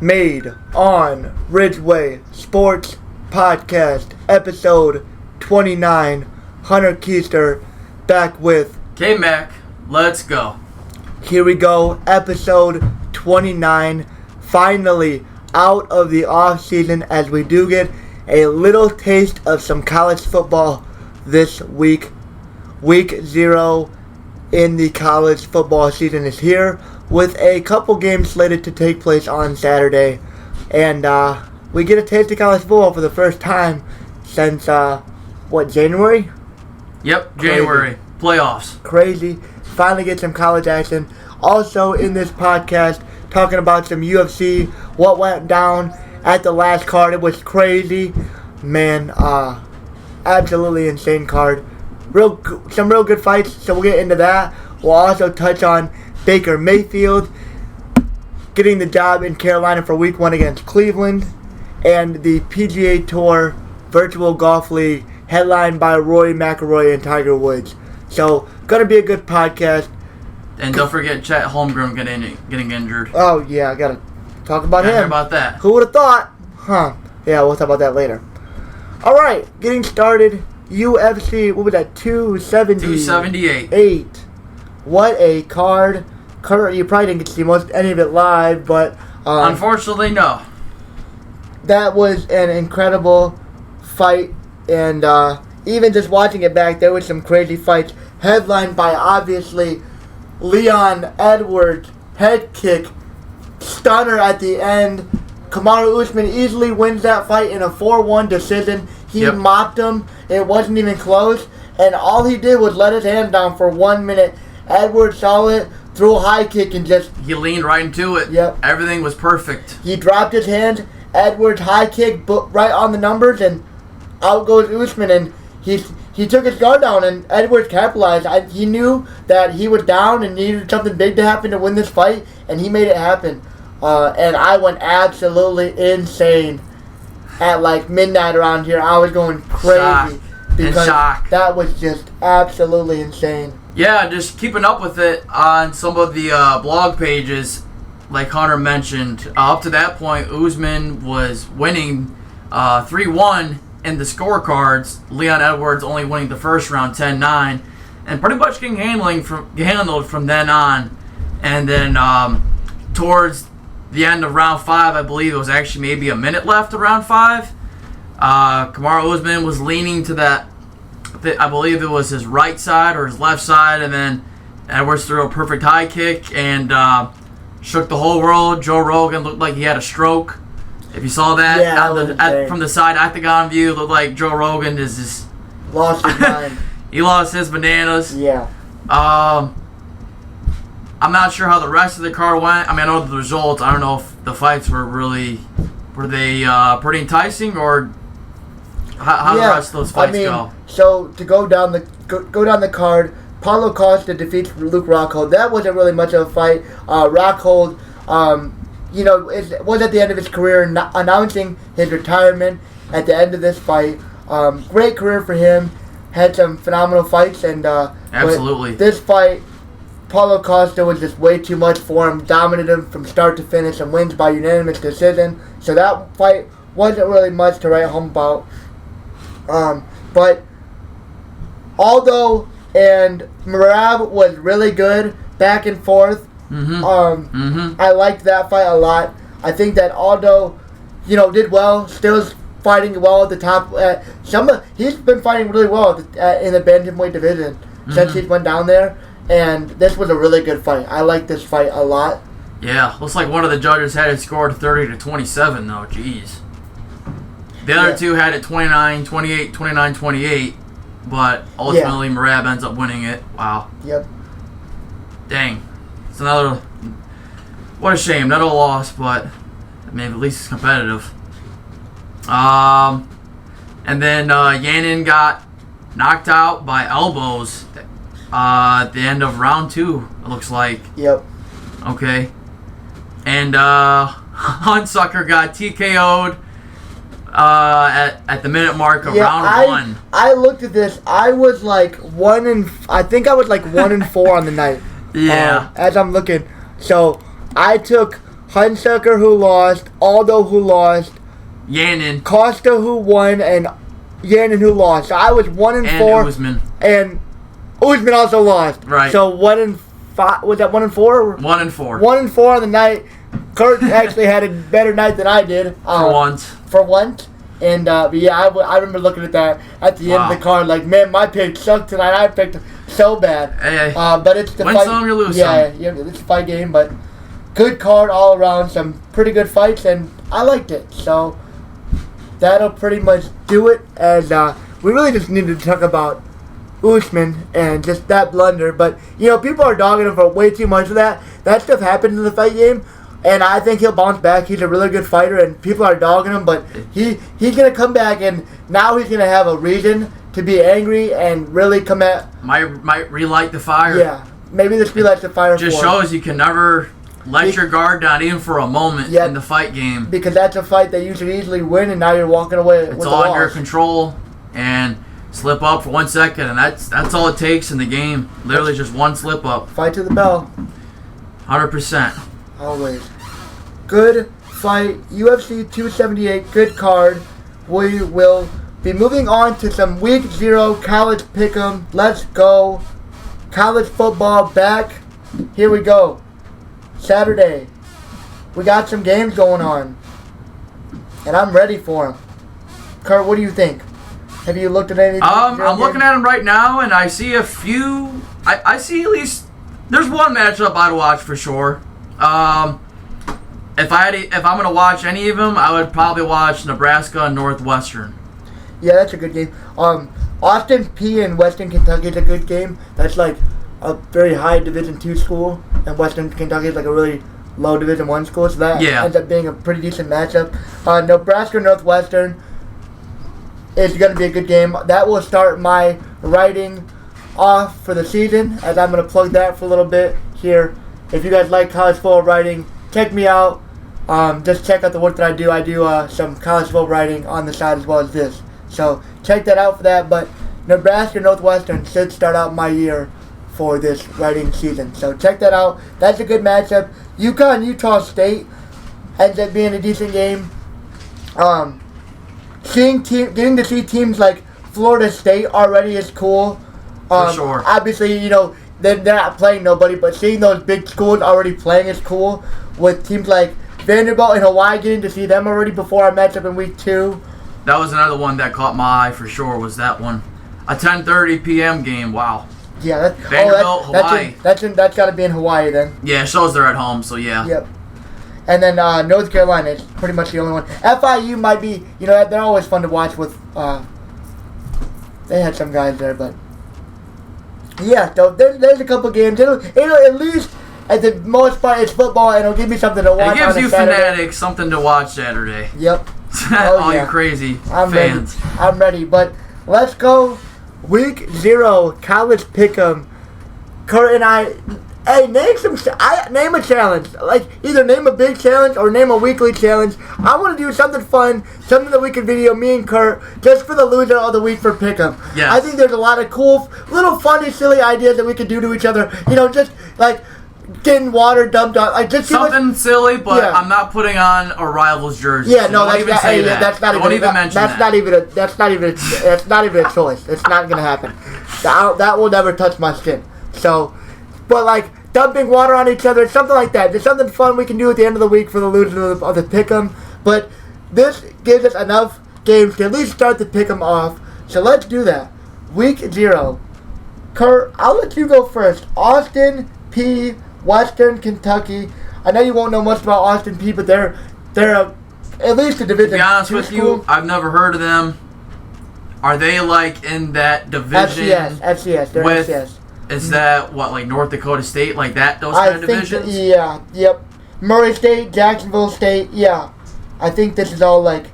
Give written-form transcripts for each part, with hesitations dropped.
made on Ridgeway Sports Podcast, episode 29. Hunter Keister back with K-Mac. Let's go. Here we go, episode 29. Finally out of the off season as we do get a little taste of some college football this week. Week 0 in the college football season is here with a couple games slated to take place on Saturday. And we get a taste of college football for the first time since, January? Yep, January. Crazy. Playoffs. Crazy. Finally get some college action. Also in this podcast, talking about some UFC, what went down at the last card. It was crazy. Man, absolutely insane card. Some real good fights, so we'll get into that. We'll also touch on Baker Mayfield getting the job in Carolina for week 1 against Cleveland, and the PGA Tour Virtual Golf League headlined by Rory McIlroy and Tiger Woods. So, gonna be a good podcast. And don't forget Chet Holmgren getting injured. Oh yeah, I gotta talk about him. Hear about that. Who would have thought? Huh. Yeah, we'll talk about that later. Alright, getting started. UFC, what was that? 278. What a card. You probably didn't get to see any of it live, but unfortunately, no. That was an incredible fight, and even just watching it back, there was some crazy fights, headlined by, obviously, Leon Edwards' head kick, stunner at the end. Kamaru Usman easily wins that fight in a 4-1 decision. He mopped him. It wasn't even close, and all he did was let his hand down for 1 minute. Edwards saw it, threw a high kick, and he leaned right into it. Yep. Everything was perfect. He dropped his hand. Edwards high kick, right on the numbers, and out goes Usman, and he took his guard down, and Edwards capitalized. He knew that he was down and needed something big to happen to win this fight, and he made it happen. And I went absolutely insane at like midnight around here. I was going crazy because that was just absolutely insane. Yeah, just keeping up with it on some of the blog pages, like Hunter mentioned. Up to that point, Usman was winning 3-1 in the scorecards. Leon Edwards only winning the first round 10-9, and pretty much getting handled from then on. And then towards the end of round 5, I believe it was actually maybe a minute left of round 5, Kamaru Usman was leaning to that. I believe it was his right side or his left side, and then Edwards threw a perfect high kick and shook the whole world. Joe Rogan looked like he had a stroke. If you saw that, from the side octagon view, it looked like Joe Rogan is just lost his mind. He lost his bananas. Yeah. I'm not sure how the rest of the card went. I mean, I know the results. I don't know if the fights were they pretty enticing, or how the rest of those fights go. So to go down the card, Paulo Costa defeats Luke Rockhold. That wasn't really much of a fight. Rockhold, was at the end of his career, announcing his retirement at the end of this fight. Great career for him. Had some phenomenal fights, and absolutely. This fight, Paulo Costa was just way too much for him. Dominated him from start to finish and wins by unanimous decision. So that fight wasn't really much to write home about. But Aldo and Merab was really good, back and forth. I liked that fight a lot. I think that Aldo, did well. Still fighting well at the top. He's been fighting really well in the bantamweight division since he went down there. And this was a really good fight. I like this fight a lot. Yeah, looks like one of the judges had it scored 30-27 though. Jeez. The other two had it 29-28, 29-28, but ultimately Merab ends up winning it. Wow. Yep. Dang. It's another. What a shame. Another loss, but I mean, at least it's competitive. And then Yannin got knocked out by elbows at the end of round 2, it looks like. Yep. Okay. And Huntsucker got TKO'd at the minute mark of round 1. I looked at this. I was like 1-4 on the night. Yeah. As I'm looking. So I took Hunsucker who lost, Aldo who lost, Yannon. Costa who won, and Yannon who lost. So I was 1-4. And Usman. And Usman also lost. Right. So 1-5. Was that 1-4? 1-4. 1-4 on the night. Kurt actually had a better night than I did. For once. For once. And, but yeah, I remember looking at that at the end of the card, like, man, my pick sucked tonight. I picked so bad. Hey, but it's the win fight. some, you lose yeah, some. Yeah, it's a fight game, but good card all around. Some pretty good fights, and I liked it. So that'll pretty much do it. And we really just needed to talk about Usman and just that blunder. But, you know, people are dogging him for way too much of that. That stuff happened in the fight game. And I think he'll bounce back. He's a really good fighter, and people are dogging him. But he's going to come back, and now he's going to have a reason to be angry and really come at... Might relight the fire. Yeah. Maybe this relights the fire Just for him. shows you can never let your guard down even for a moment in the fight game. Because that's a fight that you should easily win, and now you're walking away with It's a all loss. under control, and slip up for 1 second, and that's all it takes in the game. Literally just one slip up. Fight to the bell. 100%. Always. Good fight. UFC 278. Good card. We will be moving on to some Week 0 college pick'em. Let's go. College football back. Here we go. Saturday. We got some games going on. And I'm ready for them. Kurt, what do you think? Have you looked at any? I'm looking at them right now, and I see a few. I see at least there's one matchup I'd watch for sure. If I'm gonna watch any of them, I would probably watch Nebraska and Northwestern. Yeah, that's a good game. Austin P and Western Kentucky is a good game. That's like a very high Division II school, and Western Kentucky is like a really low Division I school. So that ends up being a pretty decent matchup. Nebraska Northwestern is going to be a good game. That will start my writing off for the season, as I'm going to plug that for a little bit here. If you guys like college football writing, check me out. Just check out the work that I do. I do some college football writing on the side as well as this. So check that out for that. But Nebraska Northwestern should start out my year for this writing season. So check that out. That's a good matchup. UConn Utah State ends up being a decent game. Getting to see teams like Florida State already is cool. For sure. Obviously, you know, they're not playing nobody, but seeing those big schools already playing is cool. With teams like Vanderbilt and Hawaii, getting to see them already before our matchup in Week 2. That was another one that caught my eye for sure. Was that one a 10:30 p.m. game? Wow. Yeah, Vanderbilt, Hawaii. That's got to be in Hawaii then. Yeah, it shows they're at home, so yeah. Yep. And then North Carolina is pretty much the only one. FIU might be, you know, they're always fun to watch with. They had some guys there, but yeah, so there's a couple games. It'll at least, at the most part, it's football, and it'll give me something to watch. It gives on you Saturday. fanatics something to watch Saturday. Yep. All you crazy fans. Ready. I'm ready, but let's go. Week 0 college pick'em. Kurt and I. Hey, name a challenge. Like, either name a big challenge or name a weekly challenge. I want to do something fun, something that we can video, me and Kurt, just for the loser of the week for Pick'em. Yes. I think there's a lot of cool, little funny, silly ideas that we could do to each other. You know, just like getting water dumped on. Like, just something silly, but I'm not putting on a rival's jersey. Yeah, so no, don't even say that. That's not don't even mention that. That's not even a choice. It's not gonna happen. That will never touch my skin. So, but like dumping water on each other, something like that. There's something fun we can do at the end of the week for the loser of the pick'em. But this gives us enough games to at least start the pick'em off. So let's do that. Week 0. Kurt, I'll let you go first. Austin P, Western Kentucky. I know you won't know much about Austin P, but they're at least a Division II To be honest with school. you, I've never heard of them. Are they like in that division? FCS. They're with, FCS. Is that what, like North Dakota State, like that? Those kind of divisions? Yep. Murray State, Jacksonville State, yeah. I think this is all like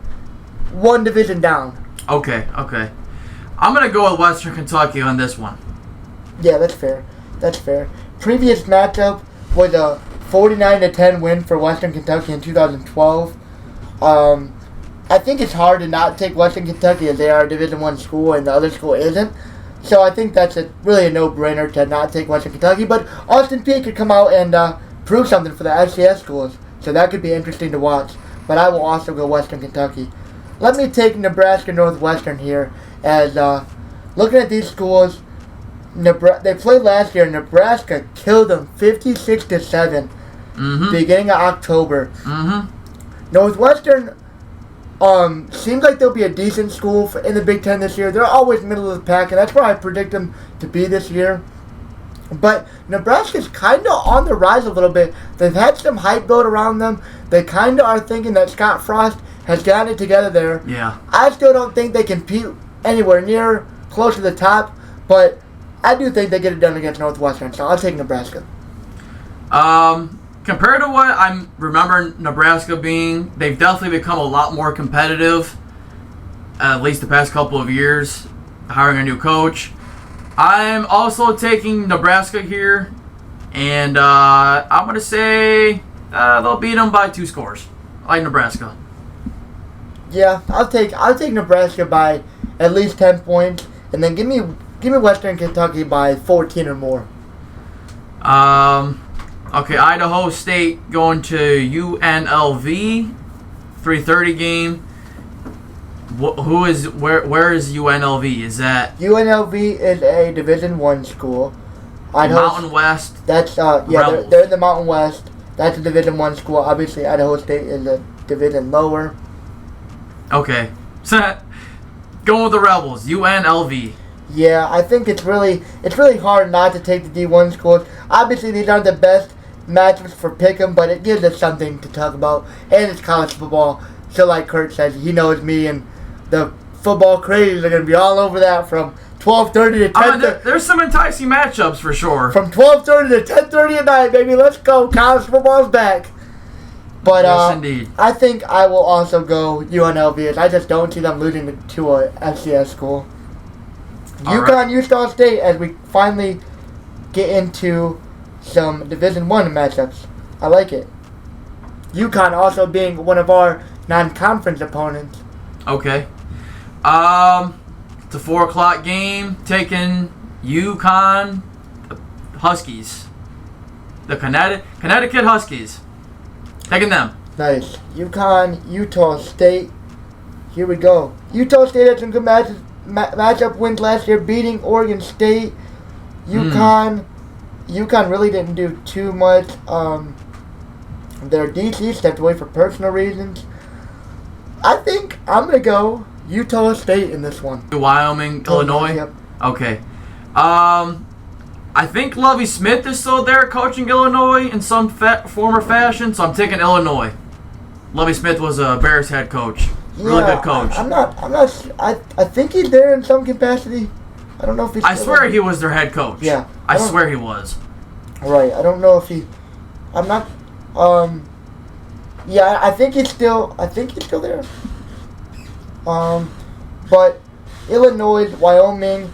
one division down. Okay. I'm gonna go with Western Kentucky on this one. Yeah, that's fair. Previous matchup was a 49-10 win for Western Kentucky in 2012. I think it's hard to not take Western Kentucky as they are a Division I school and the other school isn't. So I think that's really a no-brainer to not take Western Kentucky. But Austin Peay could come out and prove something for the FCS schools. So that could be interesting to watch. But I will also go Western Kentucky. Let me take Nebraska Northwestern here. As looking at these schools, they played last year. Nebraska killed them 56-7, beginning of October. Northwestern seems like they'll be a decent school in the Big Ten this year. They're always middle of the pack, and that's where I predict them to be this year. But Nebraska's kind of on the rise a little bit. They've had some hype built around them. They kind of are thinking that Scott Frost has gotten it together there. Yeah. I still don't think they compete anywhere near close to the top, but I do think they get it done against Northwestern, so I'll take Nebraska. Compared to what I remember Nebraska being, they've definitely become a lot more competitive, at least the past couple of years, hiring a new coach. I'm also taking Nebraska here, and I'm going to say they'll beat them by 2 scores. I like Nebraska. Yeah, I'll take Nebraska by at least 10 points, and then give me Western Kentucky by 14 or more. Okay, Idaho State going to UNLV, 3:30 game. Where is UNLV? Is that UNLV is a Division I school. Mountain West? That's they're in the Mountain West. That's a Division I school. Obviously, Idaho State is a division lower. Okay, going with the Rebels, UNLV. Yeah, I think it's really hard not to take the D1 schools. Obviously, these aren't the best matchups for Pick'em, but it gives us something to talk about, and it's college football. So, like Kurt says, he knows me, and the football crazies are going to be all over that from 12:30 to 10:30. There's some enticing matchups for sure. From 12:30 to 10:30 at night, baby. Let's go. College football's back. But yes, indeed. I think I will also go UNLV. I just don't see them losing to a FCS school. UConn, Utah State, as we finally get into some Division I matchups. I like it. UConn also being one of our non-conference opponents. Okay. It's a 4 o'clock game. Taking UConn Huskies. The Connecticut Huskies. Taking them. Nice. UConn, Utah State. Here we go. Utah State had some good matchup wins last year, beating Oregon State. UConn really didn't do too much. Their DC stepped away for personal reasons. I think I'm going to go Utah State in this one. Wyoming, Illinois? Yep. Okay. I think Lovie Smith is still there coaching Illinois in some form or fashion, so I'm taking Illinois. Lovie Smith was a Bears head coach. Really good coach. I think he's there in some capacity. I don't know if he's. I swear he was their head coach. Yeah. I swear he was. Right. I don't know if he. I'm not. Yeah, I think he's still there. But Illinois, Wyoming,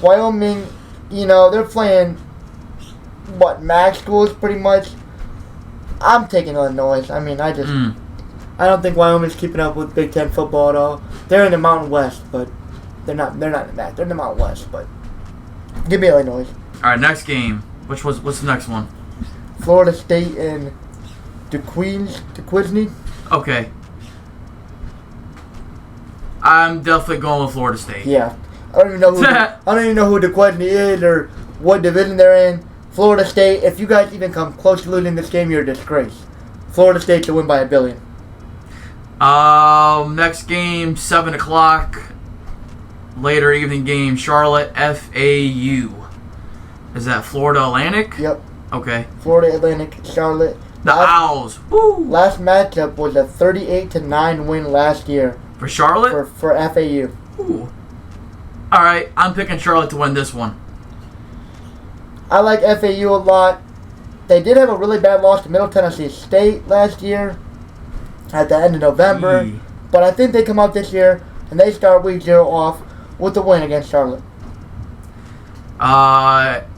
they're playing MAC schools pretty much. I'm taking Illinois. I mean, I don't think Wyoming's keeping up with Big Ten football at all. They're in the Mountain West, but they're not in the MAC. They're in the Mountain West, but give me Illinois. All right, next game. What's the next one? Florida State and DeQuizney. Okay. I'm definitely going with Florida State. Yeah. I don't even know who DeQuizney is or what division they're in. Florida State, if you guys even come close to losing this game, you're a disgrace. Florida State to win by $1 billion. Next game, 7 o'clock. Later evening game, Charlotte, FAU. Is that Florida Atlantic? Yep. Okay. Florida Atlantic, Charlotte. The Owls. Woo! Last matchup was a 38-9 win last year. For Charlotte? For FAU. Ooh. All right, I'm picking Charlotte to win this one. I like FAU a lot. They did have a really bad loss to Middle Tennessee State last year at the end of November. But I think they come out this year and they start week 0 off with a win against Charlotte.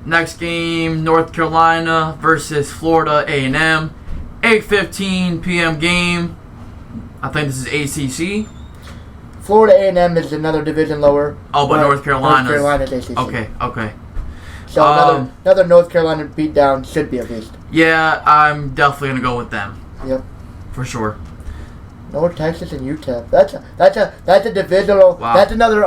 Next game, North Carolina versus Florida A&M. 8:15 p.m. game. I think this is ACC. Florida A&M is another division lower. Oh, but North Carolina's ACC. Okay. So another North Carolina beatdown should be a beast. Yeah, I'm definitely going to go with them. Yep. For sure. North Texas and UTEP. That's a divisional. Wow. That's another.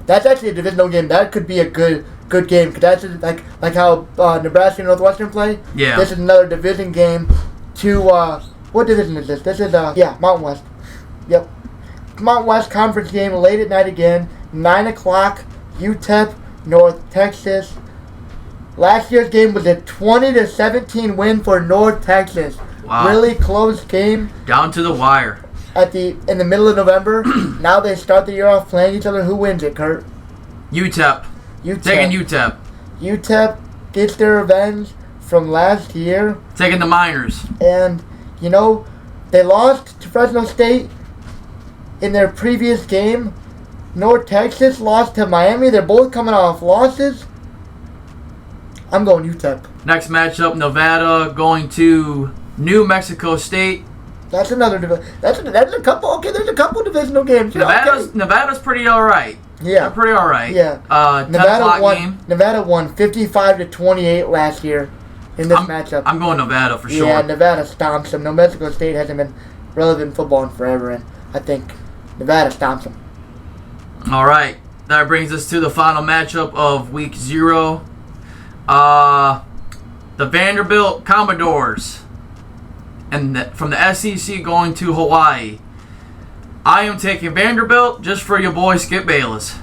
That's actually a divisional game. That could be a good game. Cause that's like how Nebraska and Northwestern play. Yeah. This is another division game. What division is this? This is Mountain West. Yep. Mountain West Conference game late at night again. 9 o'clock. UTEP, North Texas. Last year's game was a 20-17 win for North Texas. Wow. Really close game. Down to the wire. In the middle of November. Now they start the year off playing each other. Who wins it, Kurt? UTEP. Taking UTEP. UTEP gets their revenge from last year. Taking the Miners. And, they lost to Fresno State in their previous game. North Texas lost to Miami. They're both coming off losses. I'm going UTEP. Next matchup, Nevada going to New Mexico State. That's another that's a couple. Okay, there's a couple divisional games. Nevada's pretty all right. Yeah, they're pretty all right. Yeah. Nevada won 55-28 last year in this matchup. I'm going Nevada for sure. Yeah, Nevada stomps them. New Mexico State hasn't been relevant in football in forever, and I think Nevada stomps them. All right, that brings us to the final matchup of Week 0. The Vanderbilt Commodores and from the SEC going to Hawaii. I am taking Vanderbilt just for your boy Skip Bayless.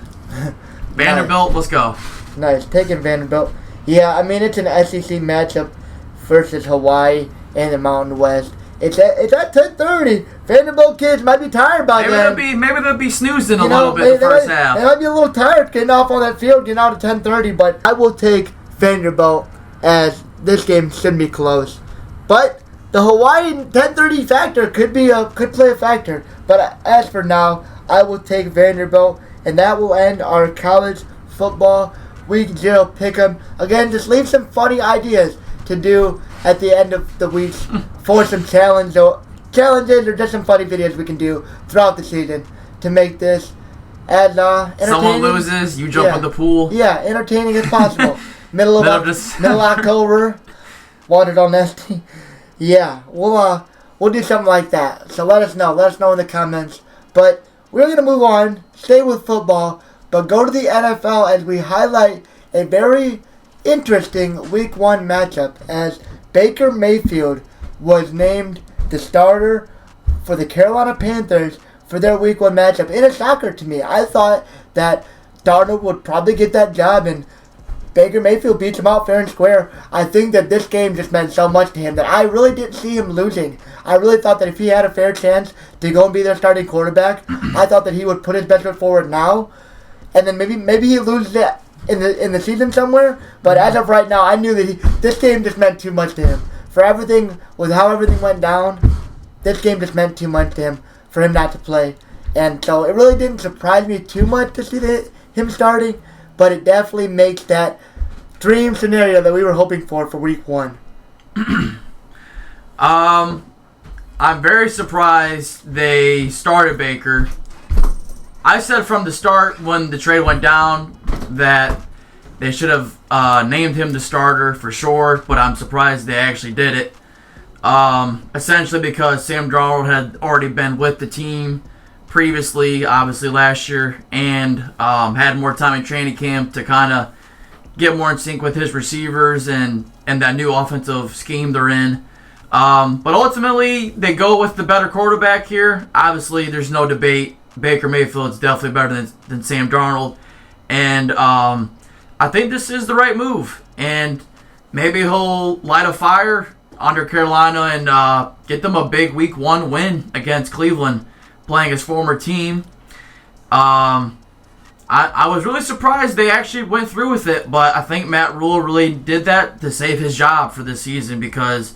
Vanderbilt, nice. Let's go. Nice, taking Vanderbilt. Yeah, I mean, it's an SEC matchup versus Hawaii and the Mountain West. It's at 10:30. Vanderbilt kids might be tired by then. Maybe they'll be snoozing a little bit the first half. They might be a little tired getting off on that field, getting out at 10:30. But I will take Vanderbilt as this game should be close. But the Hawaii 10:30 factor could play a factor. But as for now, I will take Vanderbilt, and that will end our college football Week 0 pick'em. Again, just leave some funny ideas to do at the end of the week for some challenges or just some funny videos we can do throughout the season to make this as entertaining. Someone loses, you jump in the pool. Yeah, entertaining as possible. middle October, water's all nasty. Yeah, we'll do something like that. So let us know. Let us know in the comments. But we're gonna move on. Stay with football, but go to the NFL as we highlight a very interesting Week 1 matchup as Baker Mayfield was named the starter for the Carolina Panthers for their Week 1 matchup. In a shocker to me. I thought that Darnold would probably get that job, and Baker Mayfield beats him out fair and square. I think that this game just meant so much to him that I really didn't see him losing. I really thought that if he had a fair chance to go and be their starting quarterback, I thought that he would put his best foot forward now, and then maybe he loses it in the season somewhere. But as of right now, I knew that this game just meant too much to him. For everything, with how everything went down, this game just meant too much to him for him not to play. And so it really didn't surprise me too much to see him starting, but it definitely makes that dream scenario that we were hoping for Week 1. I'm very surprised they started Baker. I said from the start when the trade went down that they should have named him the starter for sure, but I'm surprised they actually did it. Essentially because Sam Darnold had already been with the team previously, obviously last year, and had more time in training camp to kind of get more in sync with his receivers and that new offensive scheme they're in. But ultimately, they go with the better quarterback here. Obviously, there's no debate. Baker Mayfield is definitely better than Sam Darnold. And I think this is the right move. And maybe he'll light a fire under Carolina and get them a big Week 1 win against Cleveland, playing his former team. I was really surprised they actually went through with it, but I think Matt Rule really did that to save his job for this season because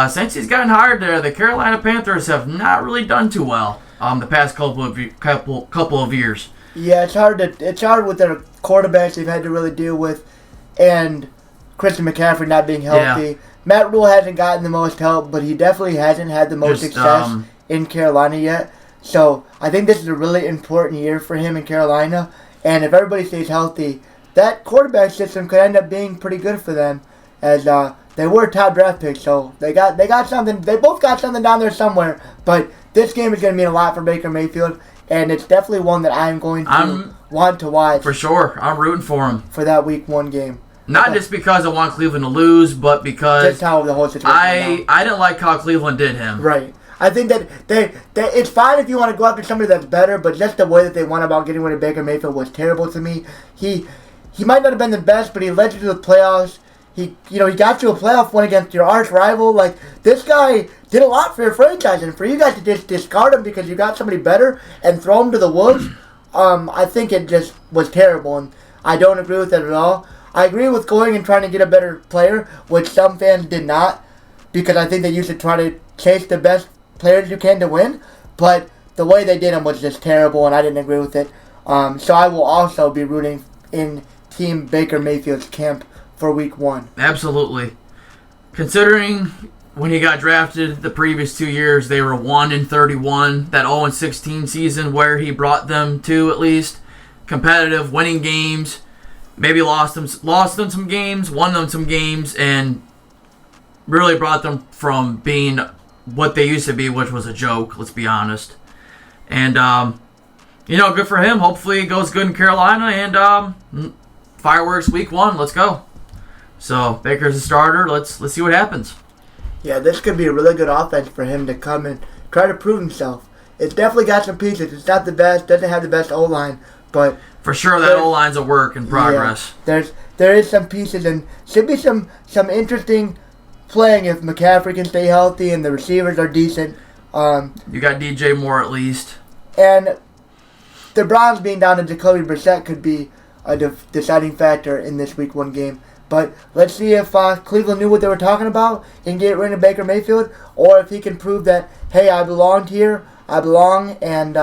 since he's gotten hired there, the Carolina Panthers have not really done too well the past couple of years. Yeah, it's hard with their quarterbacks they've had to really deal with, and Christian McCaffrey not being healthy. Yeah. Matt Rule hasn't gotten the most help, but he definitely hasn't had the most success in Carolina yet. So I think this is a really important year for him in Carolina, and if everybody stays healthy, that quarterback system could end up being pretty good for them as they were top draft picks, so they got something. They both got something down there somewhere. But this game is going to mean a lot for Baker Mayfield, and it's definitely one that I'm going to want to watch. For sure. I'm rooting for him. For that Week 1 game. Not just because I want Cleveland to lose, but because just how the whole situation I didn't like how Cleveland did him. Right. I think that it's fine if you want to go after somebody that's better, but just the way that they went about getting rid of Baker Mayfield was terrible to me. He might not have been the best, but he led you to the playoffs. He got you a playoff win against your arch rival. Like, this guy did a lot for your franchise, and for you guys to just discard him because you got somebody better and throw him to the wolves, I think it just was terrible, and I don't agree with it at all. I agree with going and trying to get a better player, which some fans did not, because I think that you should try to chase the best players you can to win, but the way they did him was just terrible, and I didn't agree with it. So I will also be rooting in Team Baker Mayfield's camp for Week 1. Absolutely. Considering when he got drafted the previous 2 years, they were 1-31, that 0-16 season where he brought them to at least competitive, winning games. Maybe lost them some games, won them some games, and really brought them from being what they used to be, which was a joke, let's be honest. And, good for him. Hopefully it goes good in Carolina, and fireworks Week 1, let's go. So, Baker's a starter. Let's see what happens. Yeah, this could be a really good offense for him to come and try to prove himself. It's definitely got some pieces. It's not the best, doesn't have the best O-line, but for sure, that O-line's a work in progress. Yeah, there is some pieces, and should be some interesting playing if McCaffrey can stay healthy and the receivers are decent. You got DJ Moore at least. And the Browns being down to Jacoby Brissett could be a deciding factor in this Week 1 game. But let's see if Cleveland knew what they were talking about and get rid of Baker Mayfield, or if he can prove that, hey, I belonged here, I belong, and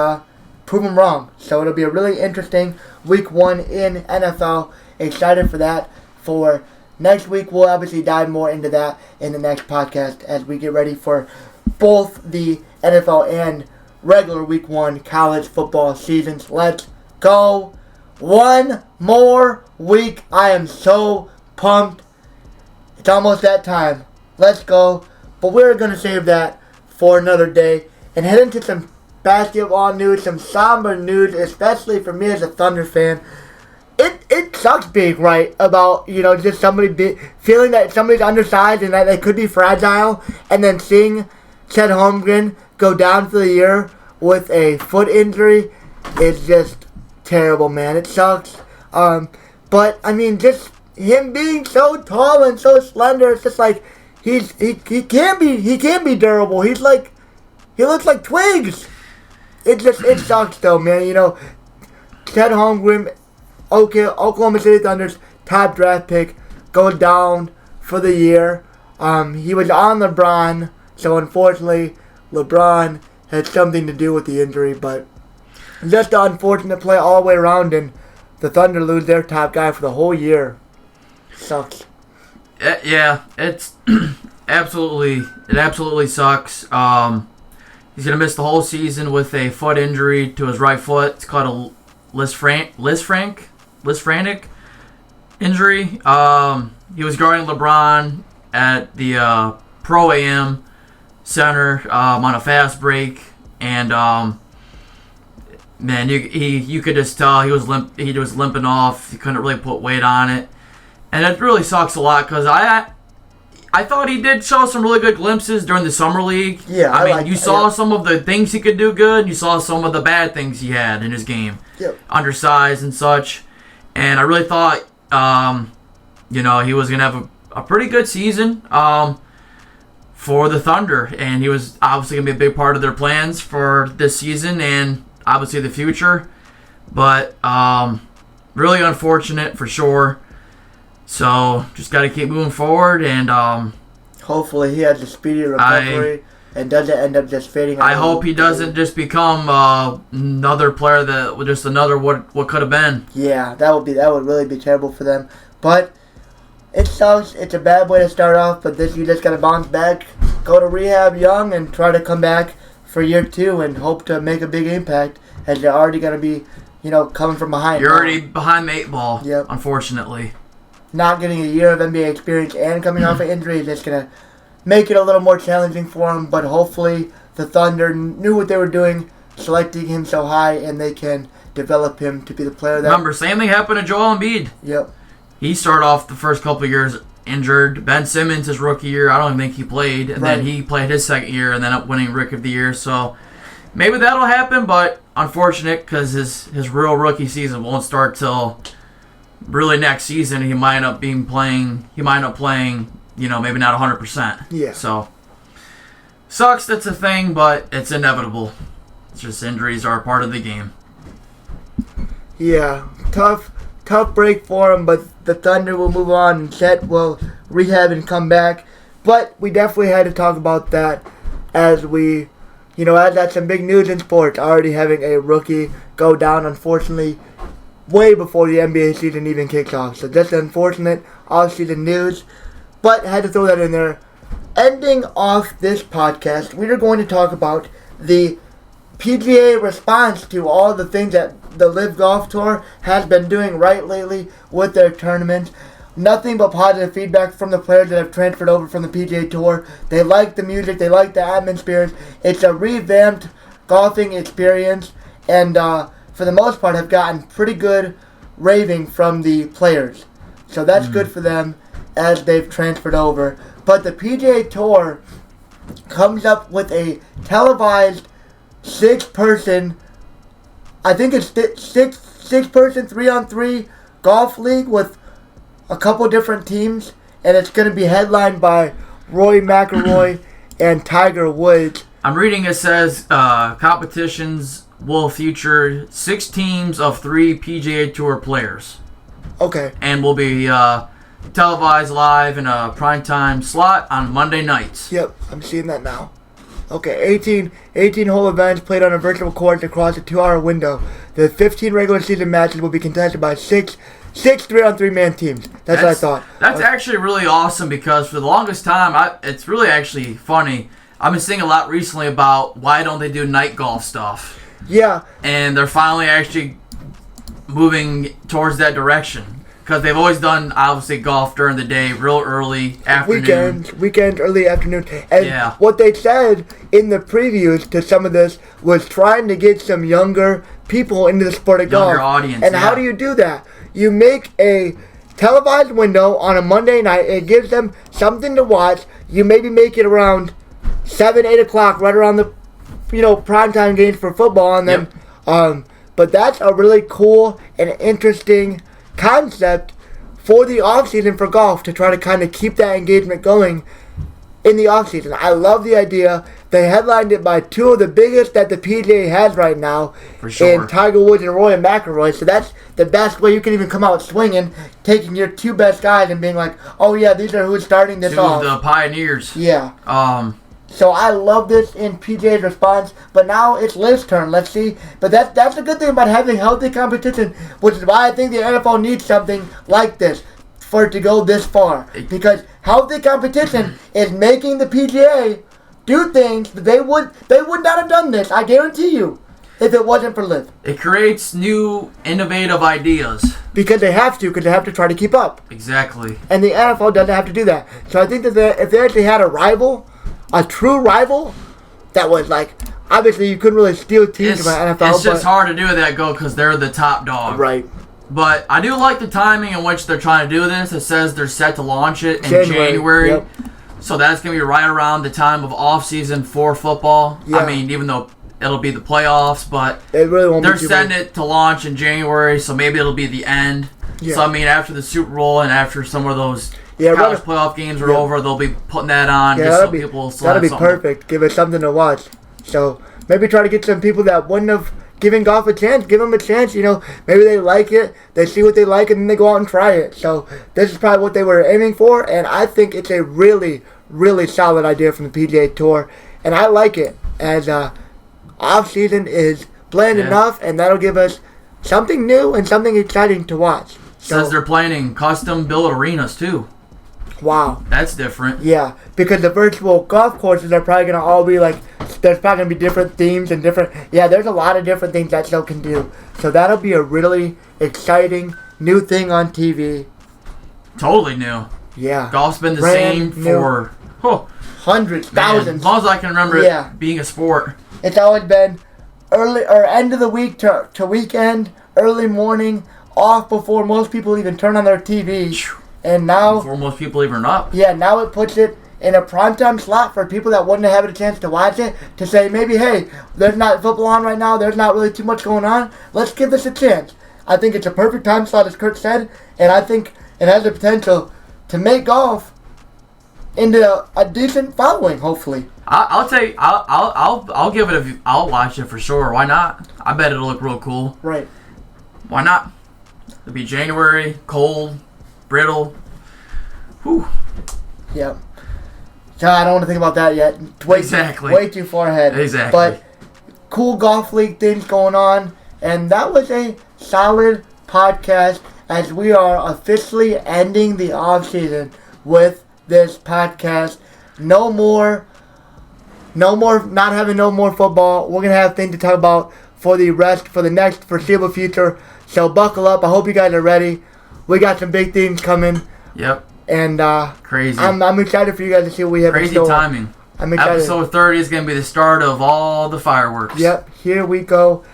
prove him wrong. So it'll be a really interesting Week 1 in NFL. Excited for that. For next week, we'll obviously dive more into that in the next podcast as we get ready for both the NFL and regular Week 1 college football seasons. Let's go. One more week. I am so pumped. It's almost that time. Let's go. But we're going to save that for another day and head into some basketball news, some somber news, especially for me as a Thunder fan. It sucks being right about, just somebody feeling that somebody's undersized and that they could be fragile, and then seeing Chet Holmgren go down for the year with a foot injury is just terrible, man. It sucks. But I mean, just him being so tall and so slender, it's just like he can't be durable. He looks like twigs. It sucks though, man. Chet Holmgren, Oklahoma City Thunder's top draft pick, goes down for the year. He was on LeBron, so unfortunately LeBron had something to do with the injury, but just an unfortunate play all the way around, and the Thunder lose their top guy for the whole year. Sucks. Yeah, it's absolutely sucks. He's going to miss the whole season with a foot injury to his right foot. It's called a Lisfranc injury. He was guarding LeBron at the Pro-Am Center on a fast break, and man, you could just tell he was limping off. He couldn't really put weight on it, and it really sucks a lot because I thought he did show some really good glimpses during the summer league. Yeah, I mean, you saw some of the things he could do good. You saw some of the bad things he had in his game, undersized and such. And I really thought, he was gonna have a pretty good season for the Thunder, and he was obviously gonna be a big part of their plans for this season and obviously the future. But really unfortunate for sure. So, just got to keep moving forward, and hopefully he has a speedy recovery and doesn't end up just fading. I hope he doesn't just become another player that just another what could have been. Yeah, that would really be terrible for them. But it sucks. It's a bad way to start off, but you just got to bounce back, go to rehab young, and try to come back for year 2 and hope to make a big impact, as you're already going to be, coming from behind. You're already behind the 8 ball, yep. Unfortunately. not getting a year of NBA experience and coming off an injury is just going to make it a little more challenging for him. But hopefully the Thunder knew what they were doing, selecting him so high, and they can develop him to be the player that... Remember, same thing happened to Joel Embiid. Yep. He started off the first couple of years injured. Ben Simmons, his rookie year, I don't even think he played. And then he played his second year and then up winning Rookie of the Year. So maybe that'll happen, but unfortunate because his real rookie season won't start till really next season. He might end up playing, maybe not 100%. Yeah. So sucks, that's a thing, but it's inevitable. It's just injuries are a part of the game. Yeah, tough break for him, but the Thunder will move on and Chet will rehab and come back. But we definitely had to talk about that as that's some big news in sports, already having a rookie go down, unfortunately, way before the NBA season even kicks off. So just unfortunate off-season news, but had to throw that in there. Ending off this podcast, we are going to talk about the PGA response to all the things that the LIV Golf Tour has been doing right lately with their tournaments. Nothing but positive feedback from the players that have transferred over from the PGA Tour. They like the music, they like the atmosphere. It's a revamped golfing experience, and for the most part have gotten pretty good raving from the players. So that's good for them as they've transferred over. But the PGA Tour comes up with a televised 6-person, I think it's six-person 3-on-3 golf league with a couple different teams, and it's going to be headlined by Rory McIlroy and Tiger Woods. I'm reading it says competitions will feature 6 teams of 3 PGA Tour players. Okay. And will be televised live in a primetime slot on Monday nights. Yep, I'm seeing that now. Okay, 18-hole events played on a virtual course across a 2-hour window. The 15 regular season matches will be contested by 6 3-on-3 man teams. That's what I thought. That's actually really awesome because for the longest time, it's really actually funny. I've been seeing a lot recently about why don't they do night golf stuff. Yeah. And they're finally actually moving towards that direction. Because they've always done, obviously, golf during the day, real early afternoon. Weekends, early afternoon. And what they said in the previews to some of this was trying to get some younger people into the sport of golf. Younger audience, And how do you do that? You make a televised window on a Monday night. It gives them something to watch. You maybe make it around 7, 8 o'clock, right around the primetime games for football. And then, but that's a really cool and interesting concept for the offseason for golf to try to kind of keep that engagement going in the offseason. I love the idea. They headlined it by 2 of the biggest that the PGA has right now, for sure, in Tiger Woods and Rory McIlroy. So that's the best way you can even come out swinging, taking your 2 best guys and being like, oh yeah, these are who's starting this off. 2 of the pioneers. Yeah. So I love this in PGA's response, but now it's LIV's turn. Let's see. But that's the good thing about having healthy competition, which is why I think the NFL needs something like this for it to go this far. Because healthy competition is making the PGA do things that they would not have done this, I guarantee you, if it wasn't for LIV. It creates new, innovative ideas. Because they have to try to keep up. Exactly. And the NFL doesn't have to do that. So I think that if they actually had a true rival that was like, obviously you couldn't really steal teams from the NFL. It's just hard to do that because they're the top dog. Right. But I do like the timing in which they're trying to do this. It says they're set to launch it in January. Yep. So that's going to be right around the time of off-season for football. Yeah. I mean, even though it'll be the playoffs, but it really won't they're setting it to launch in January, so maybe it'll be the end. Yeah. So, I mean, after the Super Bowl and after some of those college playoff games are over, they'll be putting that on just so people still that'll be perfect. Give it something to watch. So maybe try to get some people that wouldn't have given golf a chance. Give them a chance. Maybe they like it. They see what they like, and then they go out and try it. So this is probably what they were aiming for, and I think it's a really, really solid idea from the PGA Tour, and I like it. As off-season is bland enough, and that'll give us something new and something exciting to watch. Says they're planning custom-built arenas, too. Wow. That's different. Yeah, because the virtual golf courses are probably going to all be like, there's probably going to be different themes and different, there's a lot of different things that show can do. So that'll be a really exciting new thing on TV. Totally new. Yeah. Golf's been the Brand same new. for Hundreds, man, thousands. as long as I can remember it being a sport. It's always been early or end of the week to weekend, early morning, off before most people even turn on their TV. And now, before most people even up. Yeah, now it puts it in a primetime slot for people that wouldn't have had a chance to watch it to say maybe, hey, there's not football on right now, there's not really too much going on, let's give this a chance. I think it's a perfect time slot, as Kurt said, and I think it has the potential to make golf into a decent following, hopefully. I'll tell you, I'll give it I'll watch it for sure. Why not? I bet it'll look real cool. Right. Why not? It'll be January, cold, brittle. Whew. Yep. So I don't want to think about that yet. Way too far ahead. Exactly. But cool golf league things going on, and that was a solid podcast as we are officially ending the off season with this podcast. No more, not having no more football. We're gonna have things to talk about for the next foreseeable future. So buckle up. I hope you guys are ready. We got some big things coming. Yep. And crazy. I'm excited for you guys to see what we have. Crazy timing. I'm excited. Episode 30 is gonna be the start of all the fireworks. Yep. Here we go.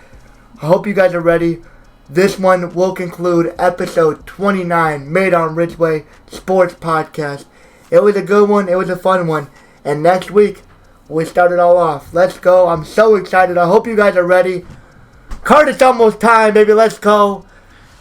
I hope you guys are ready. This one will conclude episode 29, Made on Ridgeway Sports Podcast. It was a good one. It was a fun one. And next week, we start it all off. Let's go. I'm so excited. I hope you guys are ready. Kurt, it's almost time, baby. Let's go.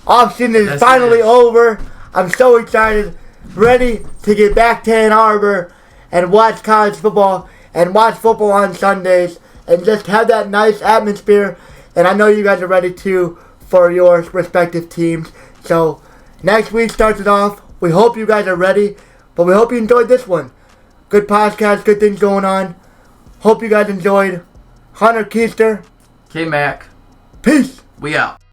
Off-season is finally over. I'm so excited. Ready to get back to Ann Arbor and watch college football and watch football on Sundays and just have that nice atmosphere. And I know you guys are ready too for your respective teams. So next week starts it off. We hope you guys are ready, but we hope you enjoyed this one. Good podcast, good things going on. Hope you guys enjoyed. Hunter Keister. K-Mac. Peace. We out.